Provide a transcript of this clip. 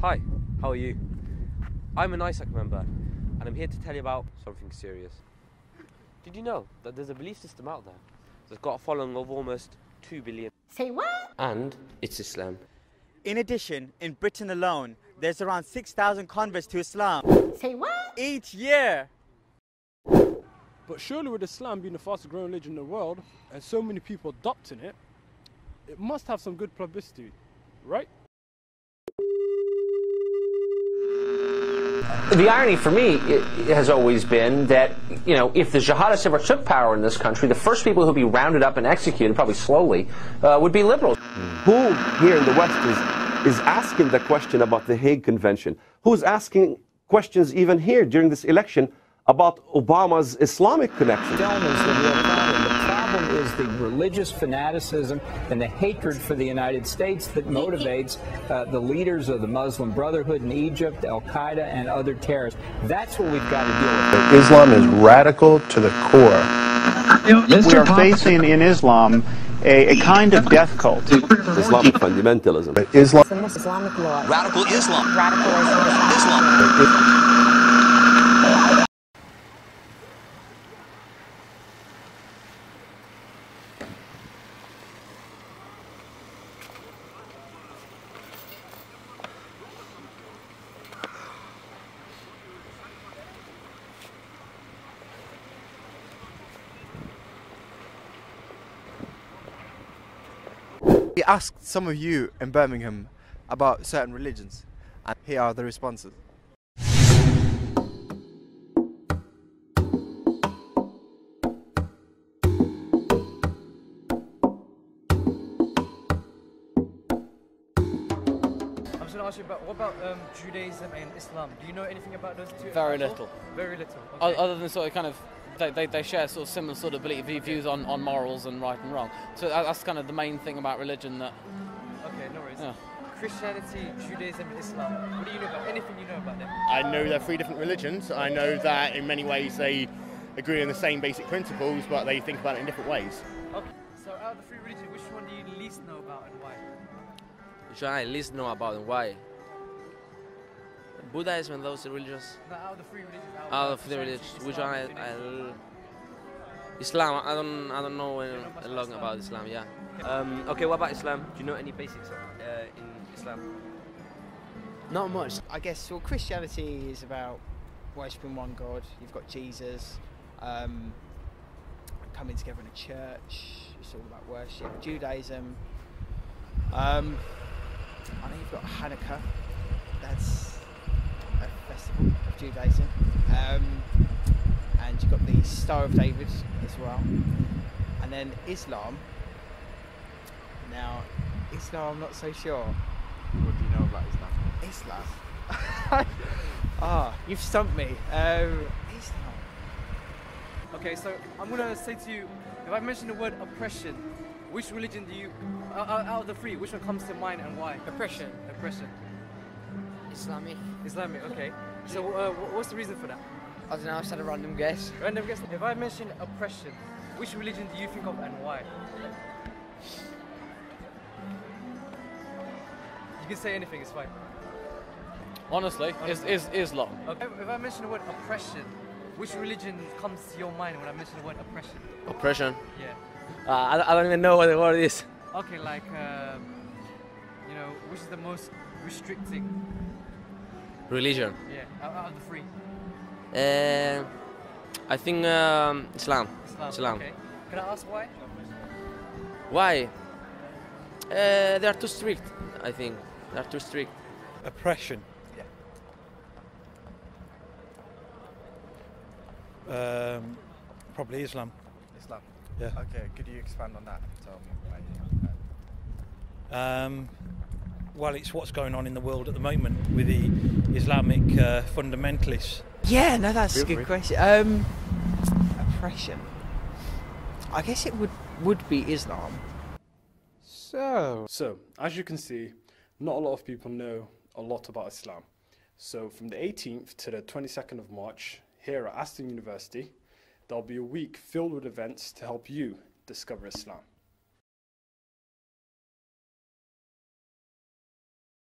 Hi, how are you? I'm an Isoc member, and I'm here to tell you about something serious. Did you know that there's a belief system out there that's got a following of almost 2 billion? Say what? And it's Islam. In addition, in Britain alone, there's around 6,000 converts to Islam Say what? each year. But surely with Islam being the fastest growing religion in the world, and so many people adopting it, it must have some good publicity, right? The irony for me has always been that, you know, if the jihadists ever took power in this country, the first people who would be rounded up and executed, probably slowly, would be liberals. Who here in the West is asking the question about the Hague Convention? Who's asking questions even here during this election about Obama's Islamic connection? Film is the real problem. The problem is the religious fanaticism and the hatred for the United States that motivates the leaders of the Muslim Brotherhood in Egypt, Al-Qaeda, and other terrorists. That's what we've got to deal with. Islam is radical to the core. We are facing in Islam a kind of death cult. Islamic fundamentalism. Islam. The most Islamic law. Radical Islam. Radical Islam. Islam. We asked some of you in Birmingham about certain religions, and here are the responses. I'm just going to ask you about what about Judaism and Islam? Do you know anything about those two? Very little. Very little. Okay. Other than sort of kind of they share sort of similar sort of views on morals and right and wrong. So that's kind of the main thing about religion. That. Okay, no worries. Yeah. Christianity, Judaism, and Islam. What do you know about anything you know about them? I know they're three different religions. I know that in many ways they agree on the same basic principles, but they think about it in different ways. Okay. So out of the three religions, which one do you least know about and why? Which one I least know about and why? Buddhism and those religions. No, out of the three religions. Out of the religions, which one Islam. I don't know a lot about Islam. Yeah. Okay. What about Islam? Do you know any basics in Islam? Not much. I guess, well, Christianity is about worshipping one God. You've got Jesus, coming together in a church. It's all about worship. Judaism. I know you've got Hanukkah. That's a festival of Judaism. And you've got the Star of David as well. And then Islam. Now, Islam, I'm not so sure. What do you know about Islam? Islam? You've stumped me. Islam. Okay, so I'm gonna say to you, if I mention the word oppression, which religion do you, out of the three, which one comes to mind and why? Oppression. Oppression. Islamic. Islamic. Okay. So what's the reason for that? I don't know, I just had a random guess. Random guess. If I mention oppression, which religion do you think of and why? You can say anything, it's fine. Honestly, is Islam. Okay. If I mention the word oppression, which religion comes to your mind when I mention the word oppression? Oppression. Yeah. I don't even know what the word is. Okay, like you know, which is the most restricting Religion. Yeah, out of the three. I think Islam. Islam. Okay. Can I ask why? Why? They are too strict. I think they are too strict. Oppression. Yeah. Probably Islam. Islam. Yeah. Okay. Could you expand on that? Tell me why. Well, it's what's going on in the world at the moment with the Islamic fundamentalists. Yeah, no, that's a good question. Oppression. I guess it would be Islam. So, as you can see, not a lot of people know a lot about Islam. So from the 18th to the 22nd of March, here at Aston University, there'll be a week filled with events to help you discover Islam.